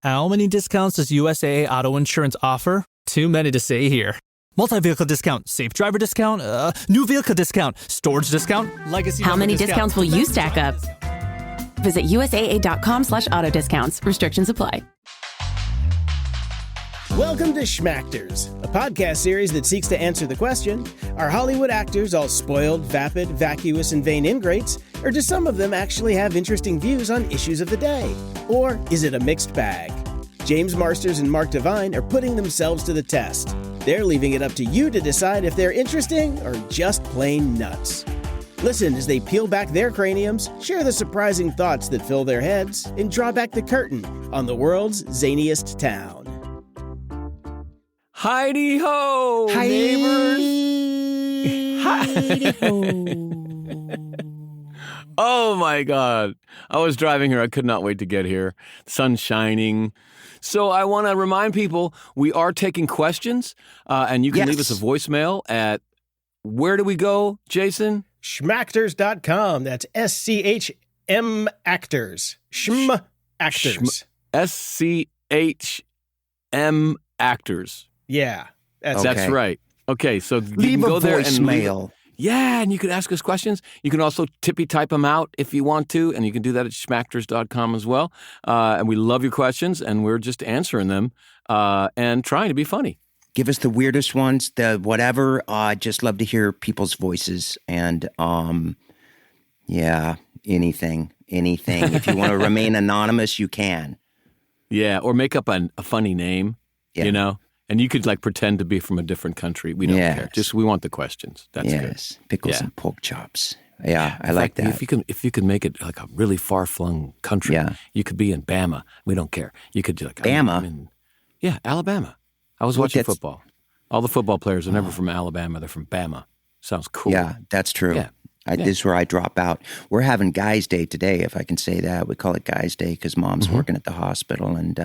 How many discounts does USAA Auto Insurance offer? Too many to say here. Multi-vehicle discount, safe driver discount, new vehicle discount, storage discount, legacy. How many discounts will you stack up? Visit USAA.com/auto discounts. Restrictions apply. Welcome to Schmactors, a podcast series that seeks to answer the question, are Hollywood actors all spoiled, vapid, vacuous, and vain ingrates, or do some of them actually have interesting views on issues of the day? Or is it a mixed bag? James Marsters and Mark Devine are putting themselves to the test. They're leaving it up to you to decide if they're interesting or just plain nuts. Listen as they peel back their craniums, share the surprising thoughts that fill their heads, and draw back the curtain on the world's zaniest town. Heidi ho, neighbors. Heidi ho. Oh my God. I was driving here. I could not wait to get here. Sun shining. So I want to remind people we are taking questions, and you can leave us a voicemail at, where do we go, Jason? Schmactors.com. That's SCHM actors. Schm actors. SCHM actors. Yeah. That's right. Okay, so you leave can go a there voicemail. and and you can ask us questions. You can also type them out if you want to, and you can do that at schmactors.com as well. And we love your questions, and we're just answering them and trying to be funny. Give us the weirdest ones, the whatever. I'd just love to hear people's voices and, anything. If you want to remain anonymous, you can. Yeah, or make up a funny name, you know? And you could pretend to be from a different country. We don't care. Just we want the questions. That's good. Pickles and pork chops. Yeah, I like that. If you could make it like a really far-flung country, you could be in Bama. We don't care. You could do Bama? Alabama. I was watching football. All the football players are never from Alabama. They're from Bama. Sounds cool. Yeah, that's true. Yeah. This is where I drop out. We're having Guys' Day today, if I can say that. We call it Guys' Day because Mom's working at the hospital, and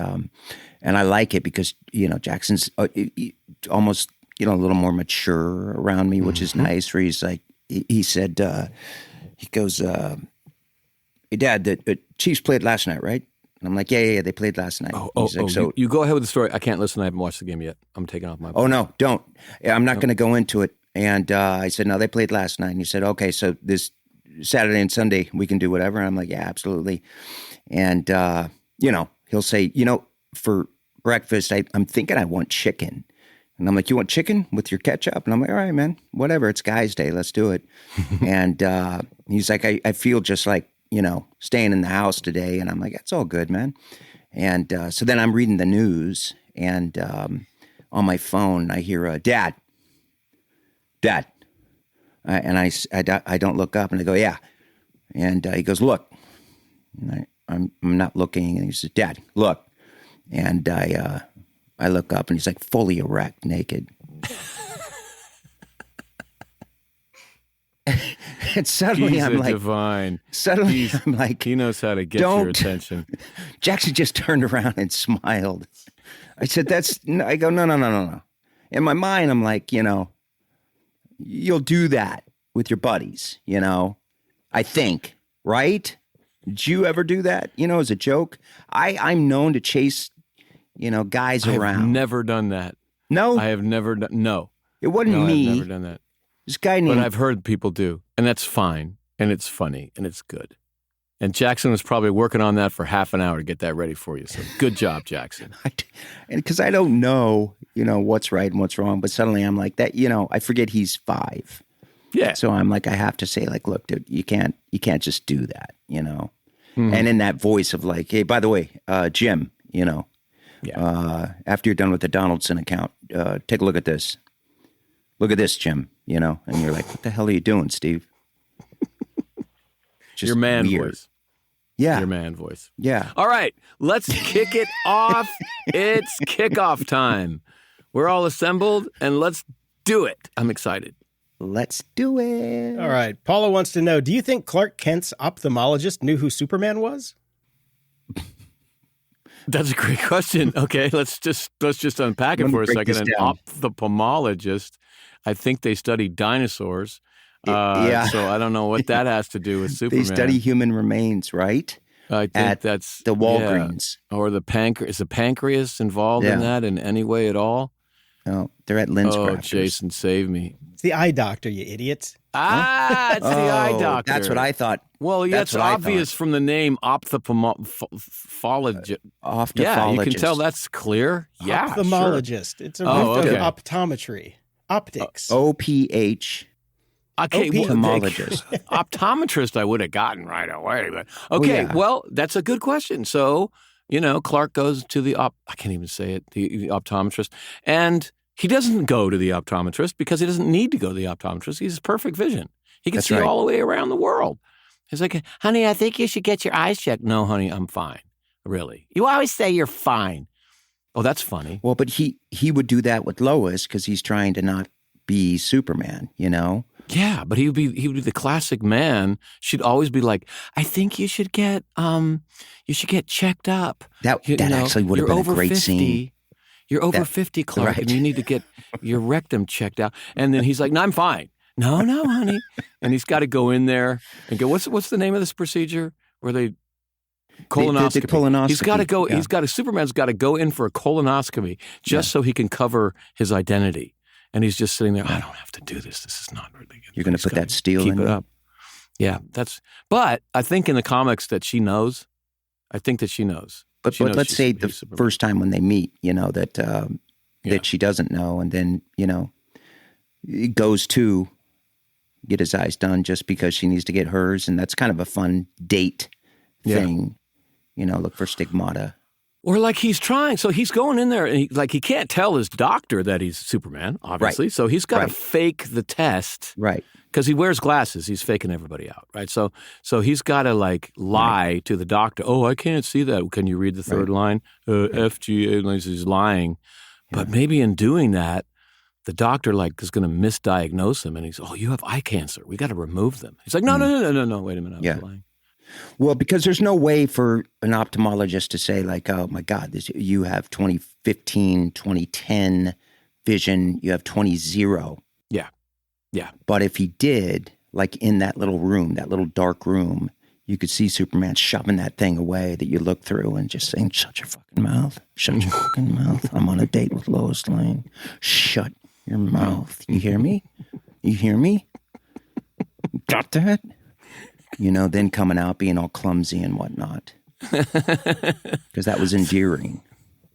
I like it because Jackson's almost a little more mature around me, which is nice. Where he's like, he said, he goes, "Hey, Dad, the Chiefs played last night, right?" And I'm like, yeah, they played last night. So you go ahead with the story. I can't listen. I haven't watched the game yet. I'm taking off my. Oh no, don't. I'm not going to go into it. And I said, no, they played last night. And he said, okay, so this Saturday and Sunday we can do whatever. And I'm like, yeah, absolutely. And, he'll say, for breakfast, I'm thinking I want chicken. And I'm like, you want chicken with your ketchup? And I'm like, all right, man, whatever. It's Guys' Day. Let's do it. And he's like, I feel just like, staying in the house today. And I'm like, that's all good, man. And so then I'm reading the news. And on my phone, I hear, Dad. And I don't look up, and I go, yeah. And he goes, look. And I'm not looking, and he says, Dad, look. And I look up, and he's like fully erect, naked. And suddenly I'm like, divine. Suddenly I'm like, he knows how to get your attention. Jackson just turned around and smiled. I said, I go, no. In my mind, I'm like, you'll do that with your buddies, I think, right? Did you ever do that, as a joke? I'm known to chase, guys around. I've never done that. No? I have never done, no. It wasn't me. I've never done that. This guy named... But I've heard people do, and that's fine, and it's funny, and it's good. And Jackson was probably working on that for half an hour to get that ready for you. So good job, Jackson. Because I don't know, what's right and what's wrong. But suddenly I'm like that, I forget he's 5. Yeah. So I'm like, I have to say, like, look, dude, you can't just do that, Mm-hmm. And in that voice of like, hey, by the way, Jim, after you're done with the Donaldson account, take a look at this. Look at this, Jim, and you're like, what the hell are you doing, Steve? Just your man weird. Voice. Yeah. Your man voice. Yeah. All right, let's kick it off. It's kickoff time. We're all assembled, and let's do it. I'm excited. Let's do it. All right. Paula wants to know, do you think Clark Kent's ophthalmologist knew who Superman was? That's a great question. Okay, let's just unpack it for a second. An ophthalmologist, I think they study dinosaurs. So I don't know what that has to do with Superman. They study human remains, right? I think at that's the Walgreens. Yeah. Or the pancreas. Is the pancreas involved in that in any way at all? No, they're at Lens Oh, Crafters. Jason, save me. It's the eye doctor, you idiots. Ah, it's the eye doctor. That's what I thought. Well, that's obvious from the name ophthalmologist. Yeah, you can tell that's clear. Yeah, Ophthalmologist. Sure. It's a riff of optometry. Optics. OPH. Okay, ophthalmologist. Optometrist I would have gotten right away. But okay, well, that's a good question. So, Clark goes to the I can't even say it, the optometrist. And he doesn't go to the optometrist because he doesn't need to go to the optometrist. He has perfect vision. He can see all the way around the world. He's like, honey, I think you should get your eyes checked. No, honey, I'm fine. Really. You always say you're fine. Oh, that's funny. Well, but he would do that with Lois because he's trying to not be Superman, Yeah, but he would be the classic man. She'd always be like, I think you should get checked up. That actually would have been a great 50. scene. You're over 50, Clark, and you need to get your rectum checked out. And then he's like, no, I'm fine. No, honey. And he's got to go in there and go, what's the name of this procedure where they colonoscopy? The colonoscopy. He's got to go. Yeah. Superman's got to go in for a colonoscopy just so he can cover his identity. And he's just sitting there. I don't have to do this. This is not really good. You're going to put that steel keep in it you? up. Yeah, but I think in the comics that she knows. I think that she knows. But let's say the first time when they meet, that she doesn't know, and then he goes to get his eyes done just because she needs to get hers, and that's kind of a fun date thing. Look for stigmata. Or like he's trying, so he's going in there, and he can't tell his doctor that he's Superman, obviously. Right. So he's got to fake the test, right? Because he wears glasses, he's faking everybody out, right? So he's got to lie to the doctor. Oh, I can't see that. Can you read the third line? FGA, he's lying, but maybe in doing that, the doctor is going to misdiagnose him, and he's, oh, you have eye cancer. We got to remove them. He's like, no. Wait a minute, I was lying. Well, because there's no way for an ophthalmologist to say oh my God, you have 2015, 2010 vision, you have 20/0. Yeah. But if he did, in that little room, that little dark room, you could see Superman shoving that thing away that you look through and just saying, shut your fucking mouth. Shut your fucking mouth. I'm on a date with Lois Lane. Shut your mouth. You hear me? You hear me? Got that? Then coming out being all clumsy and whatnot. Because that was endearing.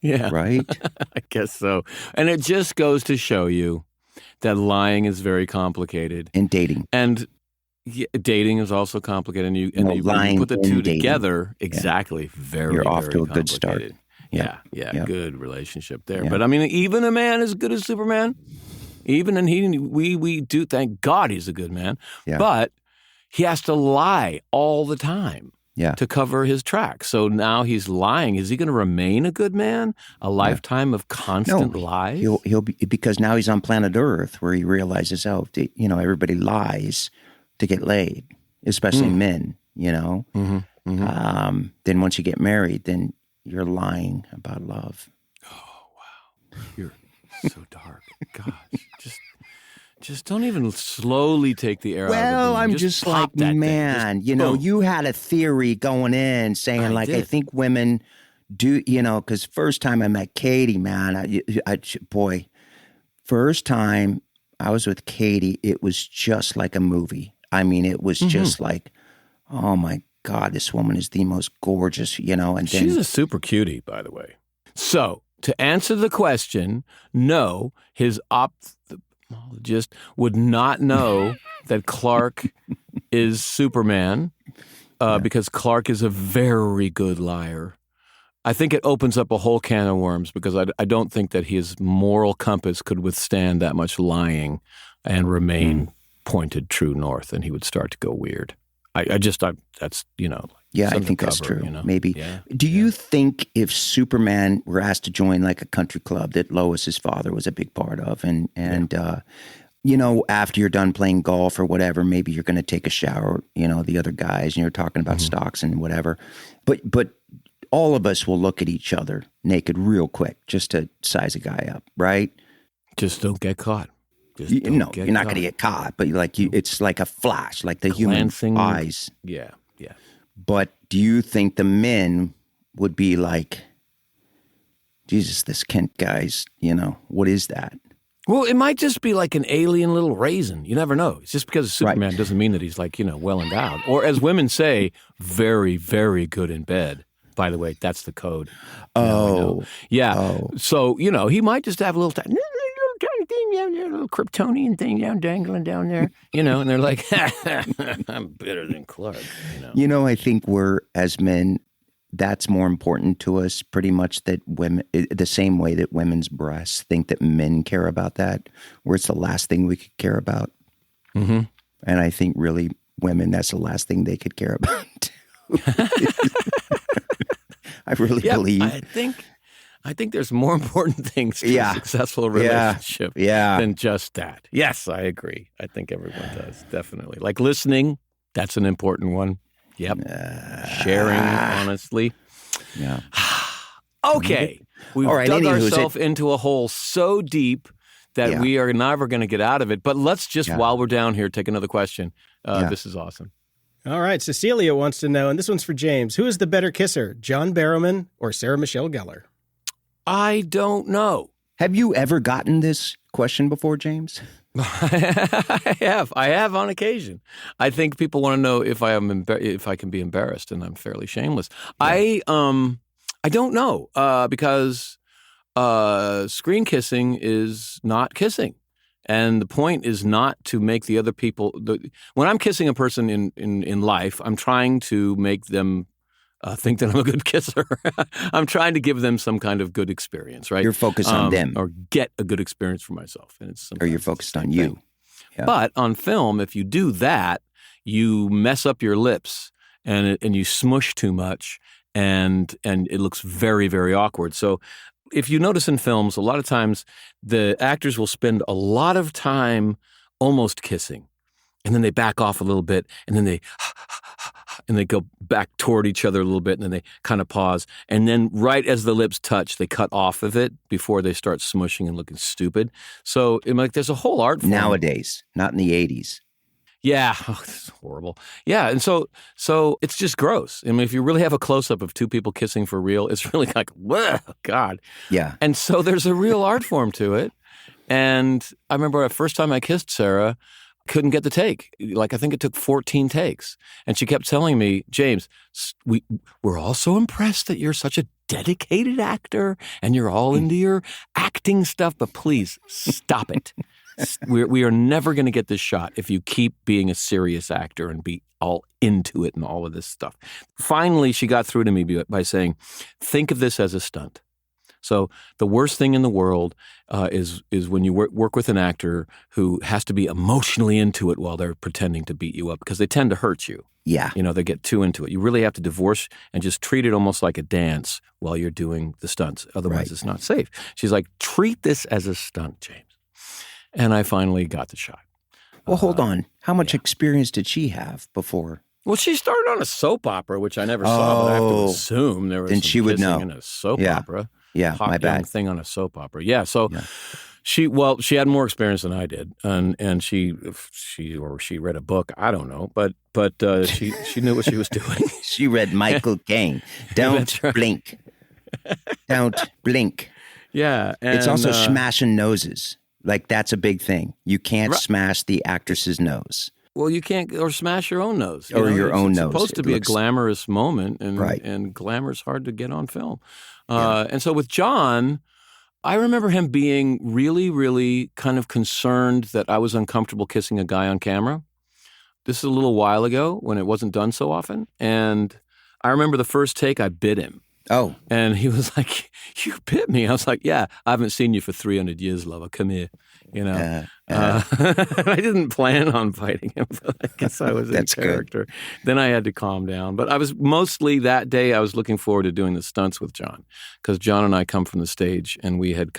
Yeah. Right? I guess so. And it just goes to show you that lying is very complicated. And dating. And dating is also complicated. And you put the two together, exactly, very, You're off to a good start. Yeah. Good relationship there. Yeah. But I mean, even a man as good as Superman, we do, thank God he's a good man. Yeah. But he has to lie all the time to cover his tracks. So now he's lying. Is he going to remain a good man? A lifetime of constant lies? He'll be, because now he's on planet Earth where he realizes, everybody lies to get laid, especially men, Mm-hmm. Then once you get married, then you're lying about love. Oh, wow. You're so dark. Gosh, just don't even slowly take the air out of the balloon. Well, I'm just like, man, you had a theory going in saying I think women do, because first time I met Katie, man, first time I was with Katie, it was just like a movie. I mean, it was just like, oh my God, this woman is the most gorgeous, and then she's a super cutie, by the way. So to answer the question, no, his ophthalmologist would not know that Clark is Superman because Clark is a very good liar. I think it opens up a whole can of worms because I don't think that his moral compass could withstand that much lying and remain pointed true north, and he would start to go weird. That's, I think that's true. Maybe. Yeah. Do you think if Superman were asked to join a country club that Lois's father was a big part of, and after you're done playing golf or whatever, maybe you're going to take a shower, the other guys, and you're talking about stocks and whatever, but all of us will look at each other naked real quick just to size a guy up, right? Just don't get caught. You're not going to get caught, but it's like a flash, like the human eyes. Yeah. But do you think the men would be like, Jesus, this Kent guy's, what is that? Well, it might just be like an alien little raisin. You never know. It's just because of Superman doesn't mean that he's like, well endowed. Or as women say, very, very good in bed. By the way, that's the code. Yeah. Oh. So, he might just have a little tiny thing down there, a little Kryptonian thing dangling down there, and they're like, I'm better than Clark. I think we're, as men, that's more important to us pretty much that women, the same way that women's breasts think that men care about that, where it's the last thing we could care about. Mm-hmm. And I think really women, that's the last thing they could care about too. I really believe. I think there's more important things to a successful relationship than just that. Yes, I agree. I think everyone does, definitely. Like listening, that's an important one. Yep. Sharing, honestly. Yeah. Okay. We've dug ourselves into a hole so deep that we are never going to get out of it. But let's just, while we're down here, take another question. This is awesome. All right. Cecilia wants to know, and this one's for James, who is the better kisser, John Barrowman or Sarah Michelle Gellar? I don't know. Have you ever gotten this question before, James? I have on occasion. I think people want to know if I can be embarrassed, and I'm fairly shameless. Yeah. I don't know because screen kissing is not kissing, and the point is not to make the other people. When I'm kissing a person in life, I'm trying to make them think that I'm a good kisser. I'm trying to give them some kind of good experience, right? You're focused on them. Or get a good experience for myself. And or you're focused on you. Yeah. But on film, if you do that, you mess up your lips and you smush too much and it looks very, very awkward. So if you notice in films, a lot of times the actors will spend a lot of time almost kissing. And then they back off a little bit, and then they go back toward each other a little bit, and then they kind of pause. And then right as the lips touch, they cut off of it before they start smushing and looking stupid. So there's a whole art form. Nowadays, not in the 80s. Yeah. Oh, this is horrible. Yeah. And so it's just gross. I mean, if you really have a close-up of two people kissing for real, it's really like, whoa, God. Yeah. And so there's a real art form to it. And I remember the first time I kissed Sarah, couldn't get the take. Like, I think it took 14 takes. And she kept telling me, James, we're all so impressed that you're such a dedicated actor and you're all into your acting stuff, but please stop it. We are never going to get this shot if you keep being a serious actor and be all into it and all of this stuff. Finally, she got through to me by saying, think of this as a stunt. So the worst thing in the world is when you work with an actor who has to be emotionally into it while they're pretending to beat you up, because they tend to hurt you. Yeah. They get too into it. You really have to divorce and just treat it almost like a dance while you're doing the stunts. Otherwise, It's not safe. She's like, treat this as a stunt, James. And I finally got the shot. Well, hold on. How much experience did she have before? Well, she started on a soap opera, which I never saw, but I have to assume there was some she would kissing know. In a soap opera. Yeah, hot my bad. Young thing on a soap opera. Yeah, so she had more experience than I did, and she read a book. I don't know, but she knew what she was doing. She read Michael Caine. Don't blink. Don't blink. Yeah, and, it's also smashing noses. Like, that's a big thing. You can't smash the actress's nose. Well, you can't, or smash your own nose. Your own nose. It's supposed to be a glamorous moment, and glamour's hard to get on film. And so with John, I remember him being really, really kind of concerned that I was uncomfortable kissing a guy on camera. This is a little while ago when it wasn't done so often. And I remember the first take, I bit him. Oh. And he was like, you bit me. I was like, yeah, I haven't seen you for 300 years, lover. Come here. I didn't plan on fighting him, but I guess I was in character. Good. Then I had to calm down. But I was mostly that day, I was looking forward to doing the stunts with John, because John and I come from the stage, and we had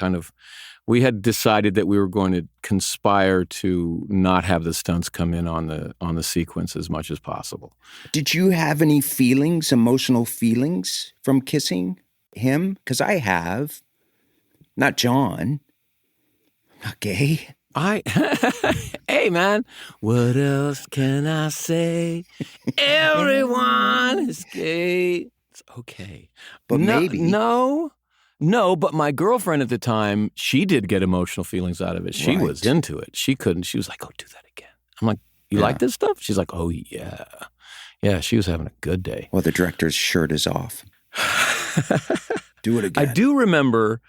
decided that we were going to conspire to not have the stunts come in on the sequence as much as possible. Did you have any emotional feelings from kissing him? Because I have. Not John. Not gay. Hey, man, what else can I say? Everyone is gay. It's okay. But maybe. No, but my girlfriend at the time, she did get emotional feelings out of it. She was into it. She couldn't. She was like, oh, do that again. I'm like, you like this stuff? She's like, oh, yeah. Yeah, she was having a good day. Well, the director's shirt is off. Do it again. I do remember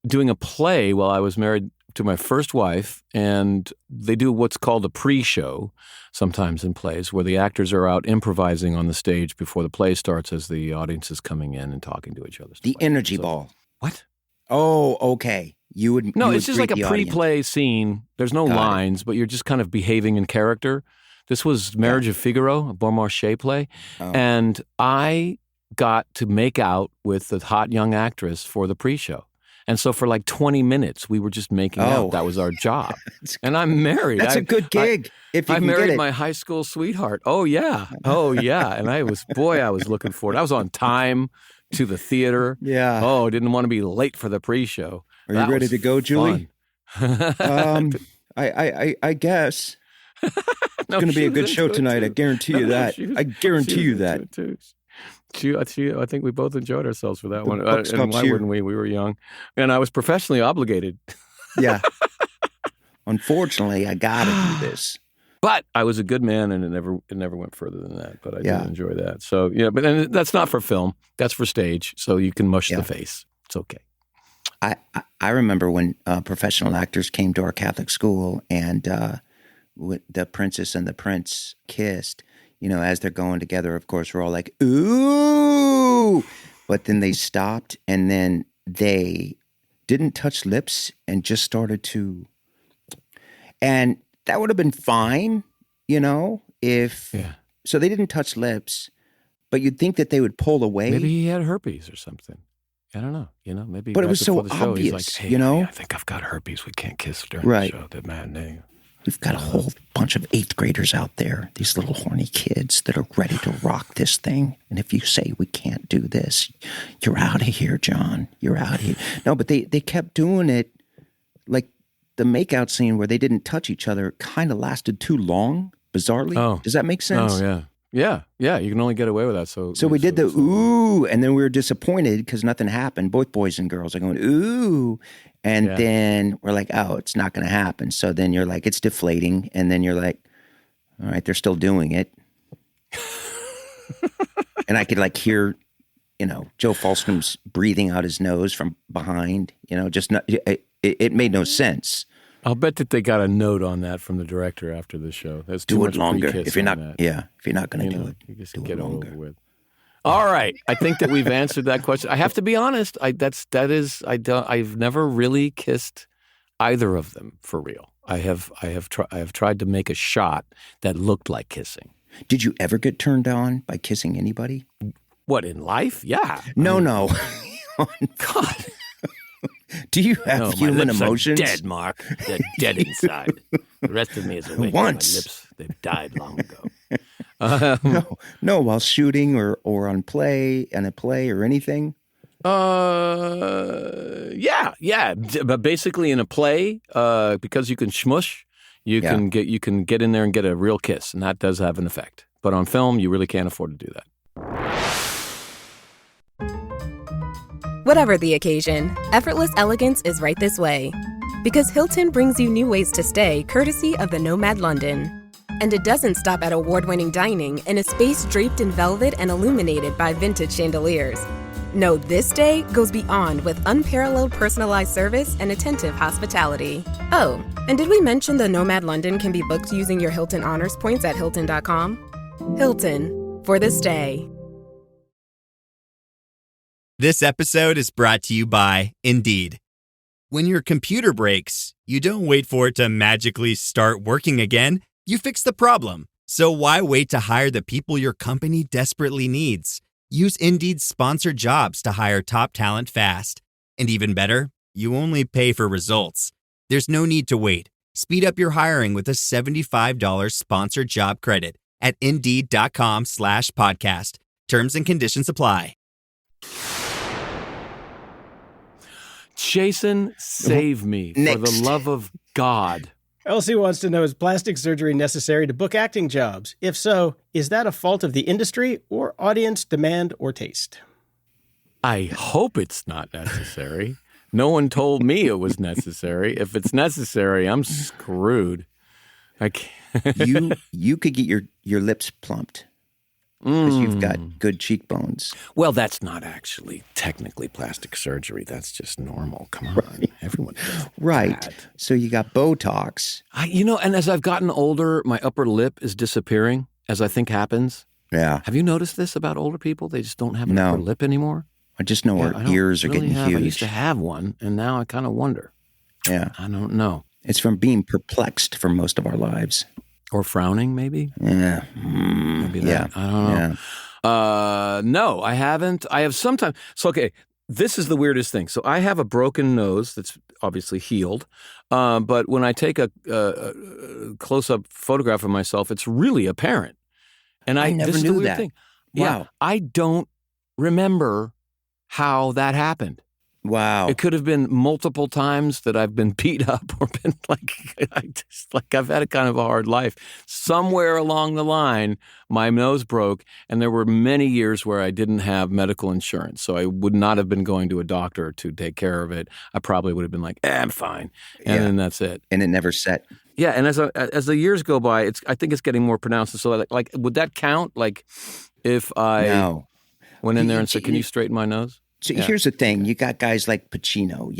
doing a play while I was married to my first wife, and they do what's called a pre-show sometimes in plays where the actors are out improvising on the stage before the play starts as the audience is coming in and talking to each other. The energy ball. What? Oh, okay. It's just like a pre-play scene. There's no lines, but you're just kind of behaving in character. This was Marriage of Figaro, a Beaumarchais play, and I got to make out with the hot young actress for the pre-show. And so for like 20 minutes, we were just making out. That was our job. And I'm married. That's a good gig. I married my high school sweetheart. Oh, yeah. And I was looking forward. I was on time to the theater. Yeah. Oh, didn't want to be late for the pre-show. Are you ready to go, Julie? I guess. It's going to be a good show tonight. I guarantee you that. I guarantee you that. I think we both enjoyed ourselves for that one. And why wouldn't we? We were young. And I was professionally obligated. Yeah. Unfortunately, I got to do this. But I was a good man, and it never went further than that. But I did enjoy that. So, but that's not for film. That's for stage. So you can mush the face. It's okay. I remember when professional actors came to our Catholic school and the princess and the prince kissed. As they're going together, of course, we're all like, ooh. But then they stopped, and then they didn't touch lips and just started to. And that would have been fine, if. Yeah. So they didn't touch lips, but you'd think that they would pull away. Maybe he had herpes or something. I don't know. Maybe. But it was so the show, obvious, he's like, hey, I think I've got herpes. We can't kiss during the show. The matinee. We've got a whole bunch of 8th graders out there, these little horny kids that are ready to rock this thing. And if you say we can't do this, you're out of here, John. You're out of here. No, but they kept doing it. Like the makeout scene where they didn't touch each other kind of lasted too long, bizarrely. Oh. Does that make sense? Oh, yeah. Yeah, you can only get away with that. So we did the ooh, and then we were disappointed because nothing happened. Both boys and girls are going, ooh. And then we're like, oh, it's not going to happen. So then you're like, it's deflating. And then you're like, all right, they're still doing it. And I could hear, Joe Falstrom's breathing out his nose from behind, just not, it made no sense. I'll bet that they got a note on that from the director after the show. That's do it longer. If you're not going to do it, you just get it over with. All right, I think that we've answered that question. I have to be honest. I've never really kissed either of them for real. I have tried to make a shot that looked like kissing. Did you ever get turned on by kissing anybody? What, in life? Yeah. No. God. Do you have human emotions? Are dead, Mark. They're dead inside. The rest of me is awake. Once. My lips, they've died long ago. No, while shooting or on a play or anything. Yeah. But basically, in a play, because you can schmush, you can get in there and get a real kiss, and that does have an effect. But on film, you really can't afford to do that. Whatever the occasion, effortless elegance is right this way. Because Hilton brings you new ways to stay, courtesy of the Nomad London. And it doesn't stop at award-winning dining in a space draped in velvet and illuminated by vintage chandeliers. No, this day goes beyond with unparalleled personalized service and attentive hospitality. Oh, and did we mention the Nomad London can be booked using your Hilton Honors points at Hilton.com? Hilton, for the stay. This episode is brought to you by Indeed. When your computer breaks, you don't wait for it to magically start working again. You fix the problem. So why wait to hire the people your company desperately needs? Use Indeed's sponsored jobs to hire top talent fast. And even better, you only pay for results. There's no need to wait. Speed up your hiring with a $75 sponsored job credit at Indeed.com/podcast. Terms and conditions apply. Jason, save me. Next. For the love of God. Elsie wants to know, is plastic surgery necessary to book acting jobs? If so, is that a fault of the industry or audience demand or taste? I hope it's not necessary. No one told me it was necessary. If it's necessary, I'm screwed. I can't. You could get your lips plumped because you've got good cheekbones. Well, that's not actually technically plastic surgery. That's just normal. Come on. Right. Everyone does right. that. So you got Botox. And as I've gotten older, my upper lip is disappearing, as I think happens. Yeah. Have you noticed this about older people? They just don't have an upper lip anymore? I just know our ears are getting huge. I used to have one, and now I kind of wonder. Yeah. I don't know. It's from being perplexed for most of our lives. Or frowning, maybe? Yeah. Maybe that. I don't know. Yeah. No, I haven't. I have sometimes. So, okay, this is the weirdest thing. So I have a broken nose that's obviously healed. But when I take a close-up photograph of myself, it's really apparent. And I never this knew is the weird that. thing. Wow. Yeah, I don't remember how that happened. Wow. It could have been multiple times that I've been beat up or been I've had a kind of a hard life. Somewhere along the line, my nose broke, and there were many years where I didn't have medical insurance. So I would not have been going to a doctor to take care of it. I probably would have been like, I'm fine. And then that's it. And it never set. Yeah, and as the years go by, I think it's getting more pronounced. So like would that count? Like if I went in there and said, can you straighten my nose? So here's the thing. You got guys like Pacino,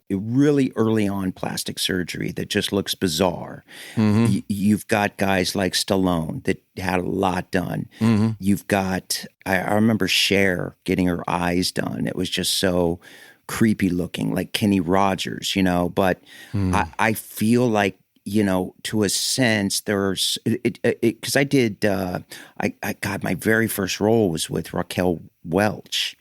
really early on plastic surgery that just looks bizarre. Mm-hmm. You've got guys like Stallone that had a lot done. Mm-hmm. You've got, I remember Cher getting her eyes done. It was just so creepy looking, like Kenny Rogers, but I feel like, to a sense, there's because I did. I got my very first role was with Raquel Welch.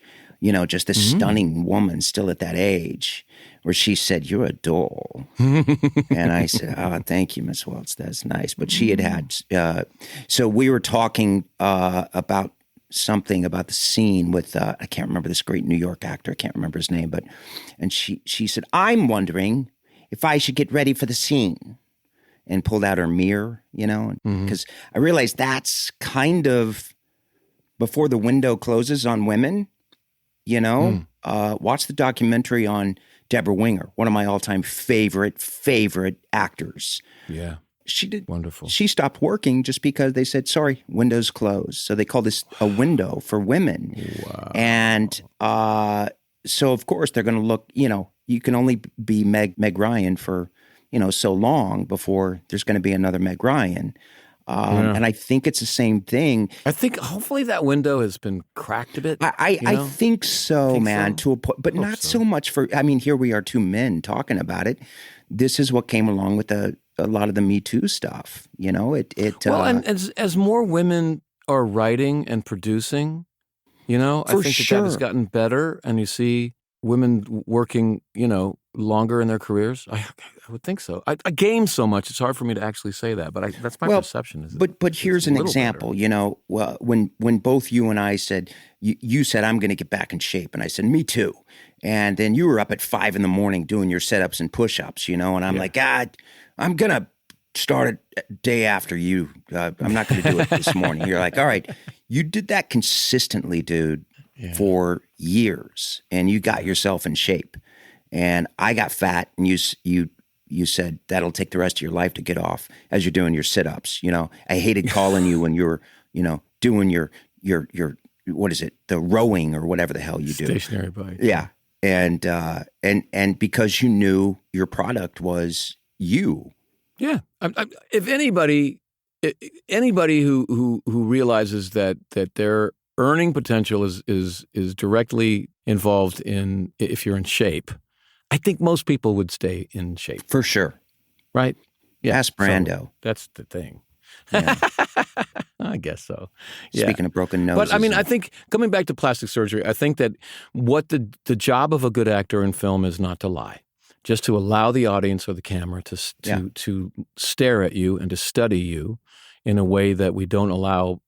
Just this stunning woman still at that age, where she said, "You're a doll," and I said, "Oh, thank you, Miss Welch. That's nice." But she had. So we were talking about something about the scene with I can't remember this great New York actor. I can't remember his name, and she said, "I'm wondering if I should get ready for the scene." And pulled out her mirror, because I realized that's kind of before the window closes on women, Watch the documentary on Deborah Winger, one of my all-time favorite actors. Yeah. She did. Wonderful. She stopped working just because they said, sorry, window's closed. So they call this a window for women. Wow. And so, of course, they're going to look, you can only be Meg Ryan for so long before there's going to be another Meg Ryan. And I think it's the same thing. I think hopefully that window has been cracked a bit. I think so, man, to a point, but not so much for, here we are, two men talking about it. This is what came along with a lot of the Me Too stuff, Well, and as more women are writing and producing, I think that has gotten better, and you see women working, longer in their careers. I would think so. I game so much; it's hard for me to actually say that, but that's my perception. But here's an example. Better. When both you and I said, you said I'm going to get back in shape, and I said me too, and then you were up at 5 a.m. doing your sit-ups and push-ups, and I'm like, God, I'm going to start a day after you. I'm not going to do it this morning. You're like, all right, you did that consistently, dude, for years, and you got yourself in shape. And I got fat, and you said that'll take the rest of your life to get off as you're doing your sit-ups. I hated calling you when you were, doing your what is it, the rowing or whatever the hell you do. Stationary bike. Yeah, and because you knew your product was you. Yeah, if anybody who realizes that their earning potential is directly involved in if you're in shape. I think most people would stay in shape. For sure. Right? Yeah. Ask Brando. So that's the thing. Yeah. I guess so. Yeah. Speaking of broken noses. But I think coming back to plastic surgery, I think that what the job of a good actor in film is not to lie. Just to allow the audience or the camera to stare at you and to study you in a way that we don't allow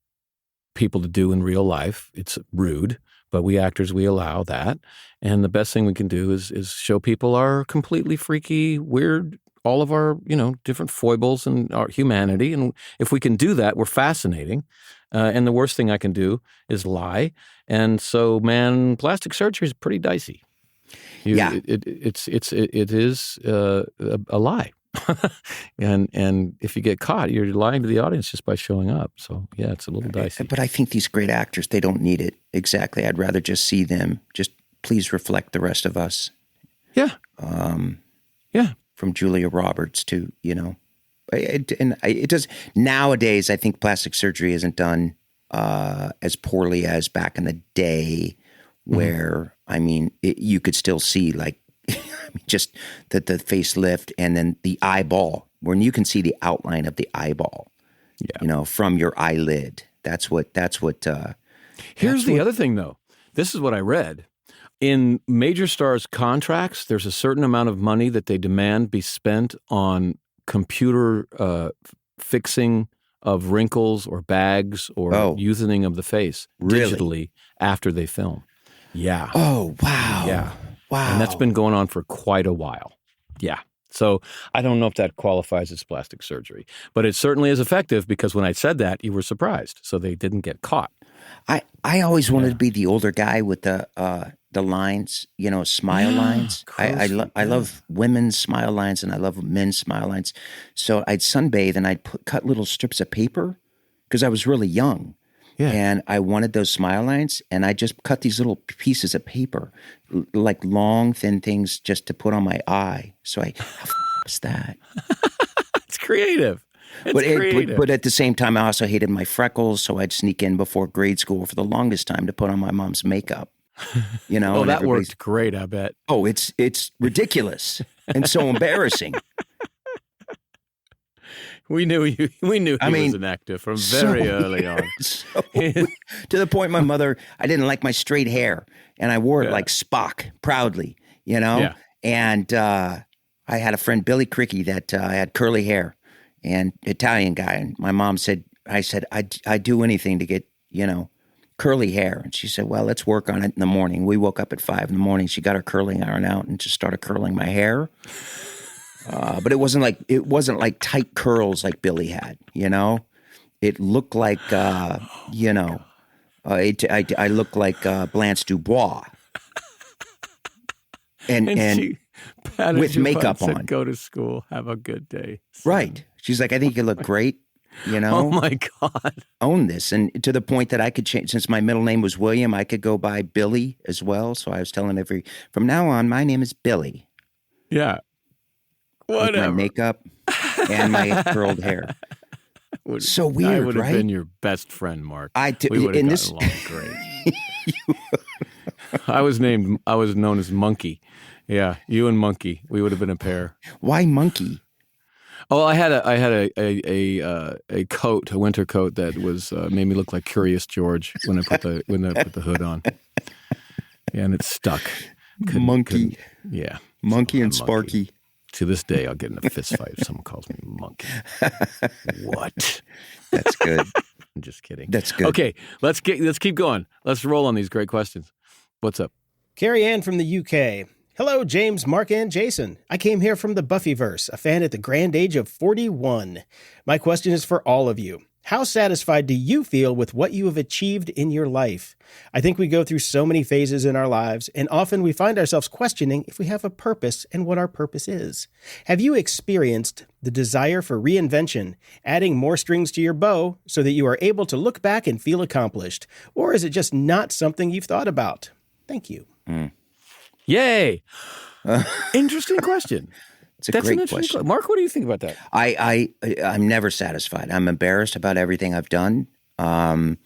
people to do in real life. It's rude. But we actors, we allow that. And the best thing we can do is show people our completely freaky, weird, all of our, different foibles and our humanity. And if we can do that, we're fascinating. And the worst thing I can do is lie. And so, man, plastic surgery is pretty dicey. It is a lie. and if you get caught, you're lying to the audience just by showing up. So, yeah, it's a little dicey. But I think these great actors, they don't need it. Exactly. I'd rather just see them. Just please reflect the rest of us. Yeah. From Julia Roberts to, it does. Nowadays, I think plastic surgery isn't done as poorly as back in the day where, you could still see just the facelift and then the eyeball, when you can see the outline of the eyeball, from your eyelid. Here's the other thing, though. This is what I read. In major stars' contracts, there's a certain amount of money that they demand be spent on computer fixing of wrinkles or bags or youthening of the face digitally after they film. Yeah. Oh, wow. Yeah. Wow. And that's been going on for quite a while. Yeah. So I don't know if that qualifies as plastic surgery, but it certainly is effective because when I said that, you were surprised. So they didn't get caught. I always wanted to be the older guy with the lines, smile lines. I love women's smile lines and I love men's smile lines. So I'd sunbathe and I'd cut little strips of paper because I was really young. Yeah. And I wanted those smile lines and I just cut these little pieces of paper, like long, thin things just to put on my eye. So how was that? It's creative. But at the same time, I also hated my freckles, so I'd sneak in before grade school for the longest time to put on my mom's makeup. Oh, that worked great, I bet. Oh, it's ridiculous and so embarrassing. We knew he was an actor from very early on. To the point, my mother, I didn't like my straight hair, and I wore it like Spock proudly, Yeah. And I had a friend, Billy Cricky, that had curly hair. And Italian guy, and my mom said, I'd do anything to get, curly hair. And she said, well, let's work on it in the morning. We woke up at 5 a.m. She got her curling iron out and just started curling my hair. But it wasn't like tight curls like Billy had, It looked like, I looked like Blanche Dubois. And she with makeup on. Go to school. Have a good day. Right. She's like, I think you look great, Oh, my God. Own this. And to the point that I could change, since my middle name was William, I could go by Billy as well. So I was telling from now on, my name is Billy. Yeah. Whatever. With my makeup and my curled hair. So weird, right? I would have been your best friend, Mark. We would have gotten along great. I was known as Monkey. Yeah, you and Monkey. We would have been a pair. Why Monkey? Oh, I had a coat, a winter coat that was made me look like Curious George when I put the hood on. Yeah, and it stuck. Monkey. Yeah. Monkey and Sparky. To this day, I'll get in a fist fight if someone calls me Monkey. What? That's good. I'm just kidding. That's good. Okay, let's keep going. Let's roll on these great questions. What's up? Carrie Ann from the UK. Hello, James, Mark, and Jason. I came here from the Buffyverse, a fan at the grand age of 41. My question is for all of you. How satisfied do you feel with what you have achieved in your life? I think we go through so many phases in our lives, and often we find ourselves questioning if we have a purpose and what our purpose is. Have you experienced the desire for reinvention, adding more strings to your bow so that you are able to look back and feel accomplished? Or is it just not something you've thought about? Thank you. Yay. Interesting question. It's a great question. Mark, what do you think about that? I'm never satisfied. I'm embarrassed about everything I've done. I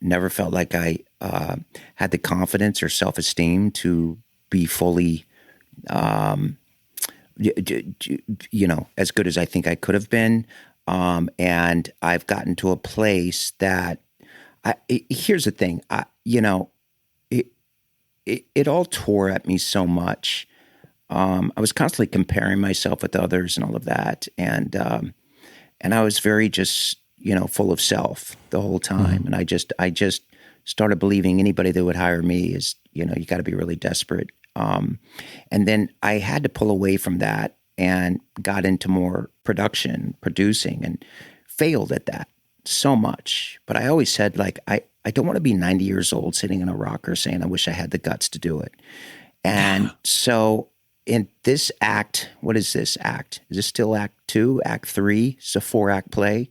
never felt like I had the confidence or self-esteem to be fully, as good as I think I could have been. And I've gotten to a place that here's the thing. It all tore at me so much. I was constantly comparing myself with others and all of that. And I was very just, full of self the whole time. Mm-hmm. And I just started believing anybody that would hire me is, you got to be really desperate. And then I had to pull away from that and got into more producing, and failed at that so much. But I always said, like, I don't want to be 90 years old sitting in a rocker saying, I wish I had the guts to do it. And so in this act, what is this act? Is this still act 2, act 3? It's a 4-act play.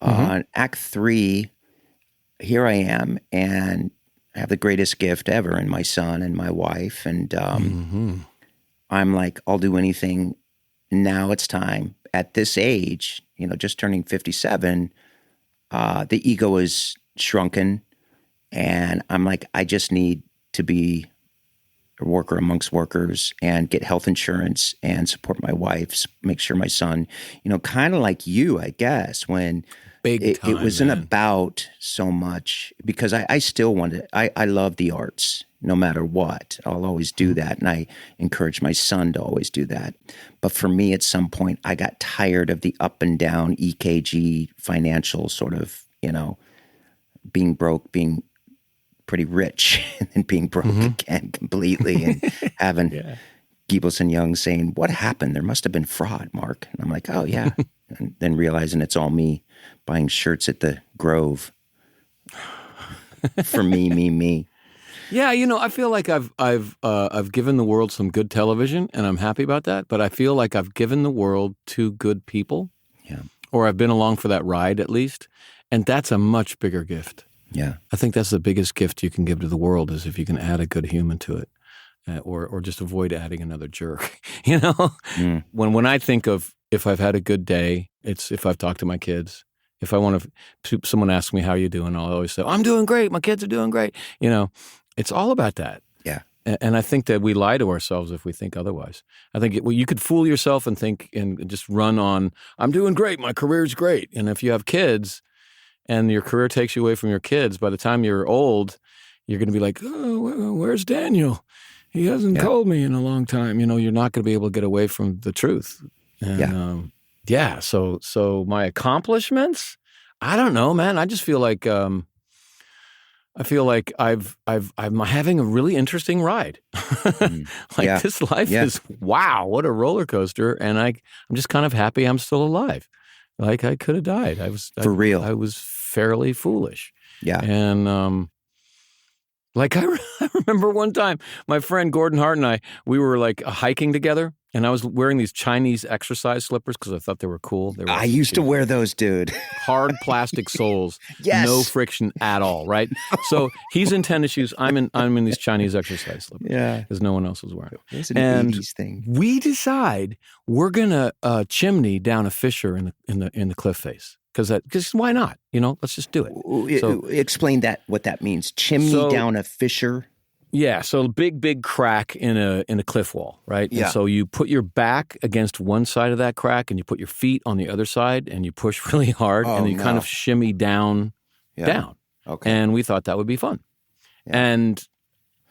Act 3, here I am, and I have the greatest gift ever in my son and my wife. And I'm like, I'll do anything. Now it's time. At this age, just turning 57, the ego is shrunken. And I'm like, I just need to be a worker amongst workers and get health insurance and support my wife, make sure my son, kind of like you, I guess, when it wasn't about so much, because I still wanted, I love the arts no matter what. I'll always do that. And I encourage my son to always do that. But for me, at some point, I got tired of the up and down EKG financial sort of, being broke, being pretty rich, and then being broke again completely, and having Giebels and Young saying, what happened? There must have been fraud, Mark. And I'm like, oh, yeah. And then realizing it's all me buying shirts at the Grove for me. Yeah, I feel like I've given the world some good television, and I'm happy about that. But I feel like I've given the world 2 good people, or I've been along for that ride at least, and that's a much bigger gift. Yeah, I think that's the biggest gift you can give to the world, is if you can add a good human to it, or just avoid adding another jerk. When I think of if I've had a good day, it's if I've talked to my kids. If I want to, someone asks me how you doing, I'll always say, I'm doing great. My kids are doing great. It's all about that. Yeah. And I think that we lie to ourselves if we think otherwise. I think you could fool yourself and think and just run on, I'm doing great. My career's great. And if you have kids and your career takes you away from your kids, by the time you're old, you're going to be like, oh, where's Daniel? He hasn't called me in a long time. You're not going to be able to get away from the truth. And, So my accomplishments, I don't know, man. I just feel like I'm having a really interesting ride. This life is, wow, what a roller coaster. And I'm just kind of happy I'm still alive. Like, I could have died. For real. I was fairly foolish. Yeah. And I remember one time my friend Gordon Hart and we were like hiking together, and I was wearing these Chinese exercise slippers because I thought they were cool. I used to wear those, dude. Hard plastic soles, yes. No friction at all, right? So he's in tennis shoes. I'm in these Chinese exercise slippers. Yeah, because no one else was wearing them. It's an 80s thing. We decide we're gonna chimney down a fissure in the cliff face. Because why not? Let's just do it. So, explain what that means. Chimney down a fissure. Yeah, so big crack in a cliff wall, right? Yeah. And so you put your back against one side of that crack, and you put your feet on the other side, and you push really hard, and you kind of shimmy down. Okay. And we thought that would be fun. Yeah. And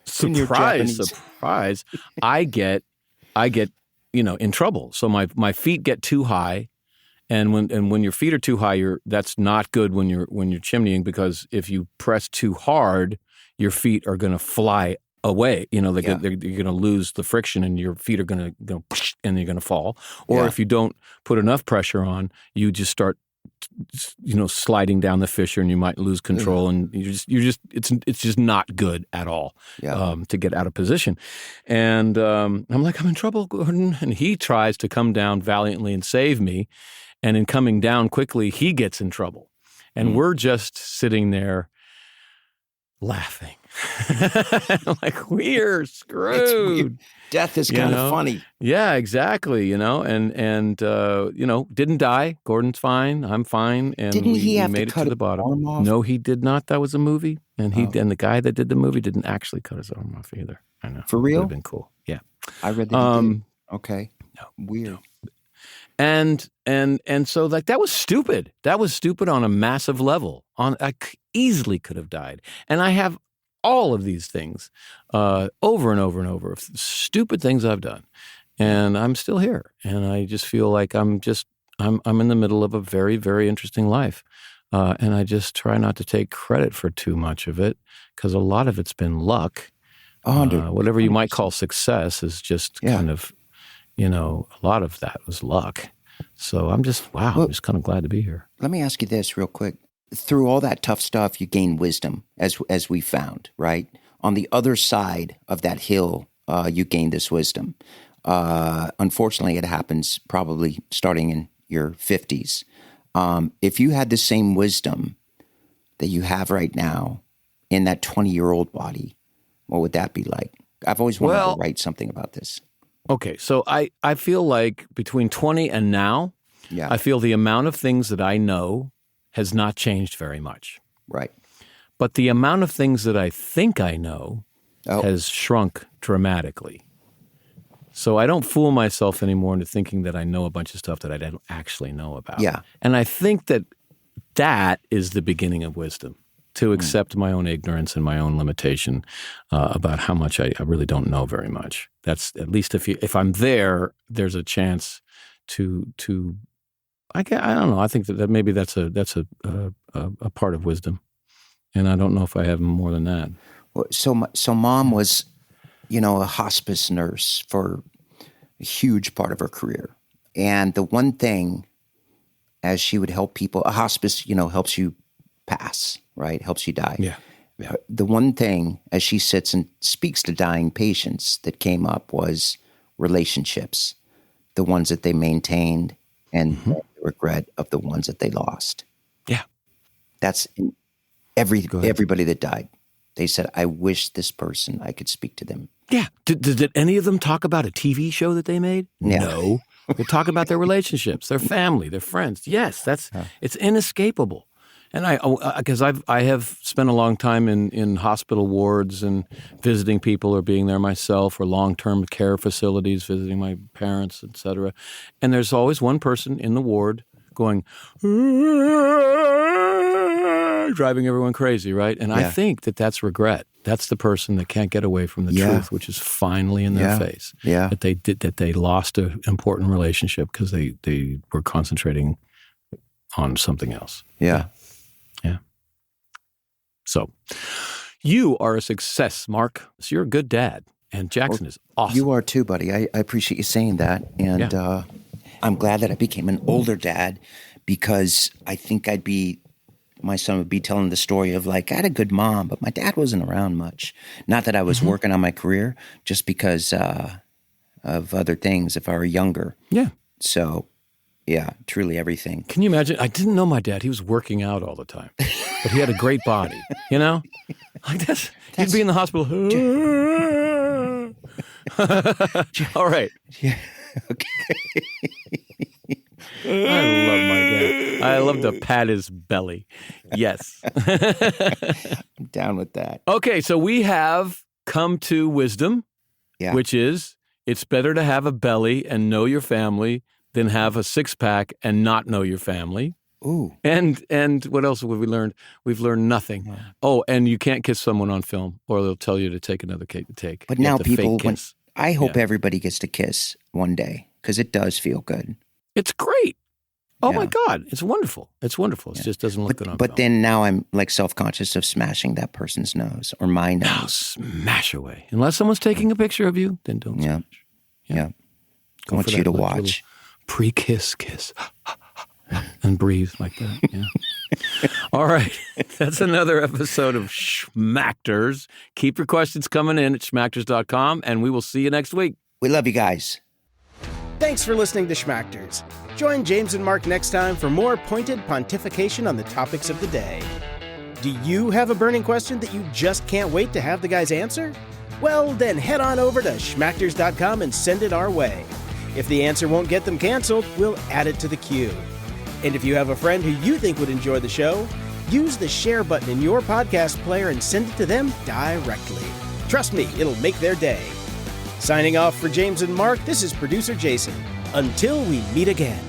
surprise, I get in trouble. So my feet get too high. And when your feet are too high, that's not good when you're chimneying, because if you press too hard, your feet are going to fly away. You're going to lose the friction, and your feet are going to go, and you're going to fall. Or if you don't put enough pressure on, you just start, sliding down the fissure, and you might lose control, and it's just not good at all to get out of position. And I'm like, I'm in trouble, Gordon, and he tries to come down valiantly and save me. And in coming down quickly, he gets in trouble. And we're just sitting there laughing. Like, we're screwed. Death is kind of funny. Yeah, exactly. And didn't die. Gordon's fine. I'm fine. And didn't he have made to cut it to the bottom. Arm off? No, he did not. That was a movie. And and the guy that did the movie didn't actually cut his arm off either. I know. For real? Would have been cool. Yeah. I read that he did. Okay. No. Weird. No. And so that was stupid. That was stupid on a massive level. I easily could have died. And I have all of these things over and over and over, stupid things I've done. And I'm still here. And I just feel like I'm in the middle of a very, very interesting life. And I just try not to take credit for too much of it, because a lot of it's been luck. Whatever you might call success is just kind of, a lot of that was luck. So I'm just I'm just kind of glad to be here. Let me ask you this real quick. Through all that tough stuff, you gain wisdom, as we found, right? On the other side of that hill, you gain this wisdom. Unfortunately, it happens probably starting in your 50s. If you had the same wisdom that you have right now in that 20-year-old body, what would that be like? I've always wanted to write something about this. Okay, so I feel like between 20 and now, I feel the amount of things that I know has not changed very much. Right. But the amount of things that I think I know has shrunk dramatically. So I don't fool myself anymore into thinking that I know a bunch of stuff that I don't actually know about. Yeah. And I think that is the beginning of wisdom, to accept my own ignorance and my own limitation about how much I really don't know very much. That's at least if I'm there, there's a chance to I don't know. I think that maybe that's a part of wisdom, and I don't know if I have more than that. So Mom was, a hospice nurse for a huge part of her career, and the one thing, as she would help people, a hospice, helps you pass, right? Helps you die. Yeah. The one thing, as she sits and speaks to dying patients, that came up was relationships, the ones that they maintained, and the regret of the ones that they lost. Yeah. That's everybody that died. They said, I wish this person, I could speak to them. Yeah. Did any of them talk about a TV show that they made? Yeah. No. They talk about their relationships, their family, their friends. Yes, it's inescapable. And because I have spent a long time in hospital wards and visiting people or being there myself, or long-term care facilities, visiting my parents, et cetera. And there's always one person in the ward going, driving everyone crazy, right? And I think that's regret. That's the person that can't get away from the truth, which is finally in their face. Yeah. That they lost an important relationship because they were concentrating on something else. Yeah. Yeah. So you are a success, Mark. So you're a good dad. And Jackson is awesome. You are too, buddy. I appreciate you saying that. And I'm glad that I became an older dad, because I think my son would be telling the story of, like, I had a good mom, but my dad wasn't around much. Not that I was working on my career, just because of other things if I were younger. Yeah. So, yeah, truly everything. Can you imagine? I didn't know my dad. He was working out all the time, but he had a great body, Like he'd be in the hospital. All right. Yeah. Okay. I love my dad. I love to pat his belly. Yes. I'm down with that. Okay, so we have come to wisdom, which is it's better to have a belly and know your family than have a six-pack and not know your family. Ooh. And what else have we learned? We've learned nothing. Yeah. Oh, and you can't kiss someone on film, or they'll tell you to take another cake to take. But now people, I hope everybody gets to kiss one day, because it does feel good. It's great. Oh my God. It's wonderful. It's wonderful. It just doesn't look good on film. But then now I'm like self-conscious of smashing that person's nose or my nose. Now smash away. Unless someone's taking a picture of you, then don't smash. Yeah. I want you to watch. Pre-kiss kiss. And breathe like that. Yeah. All right. That's another episode of Schmactors. Keep your questions coming in at schmactors.com, and we will see you next week. We love you guys. Thanks for listening to Schmactors. Join James and Mark next time for more pointed pontification on the topics of the day. Do you have a burning question that you just can't wait to have the guys answer? Well, then head on over to schmactors.com and send it our way. If the answer won't get them canceled, we'll add it to the queue. And if you have a friend who you think would enjoy the show, use the share button in your podcast player and send it to them directly. Trust me, it'll make their day. Signing off for James and Mark, this is producer Jason. Until we meet again.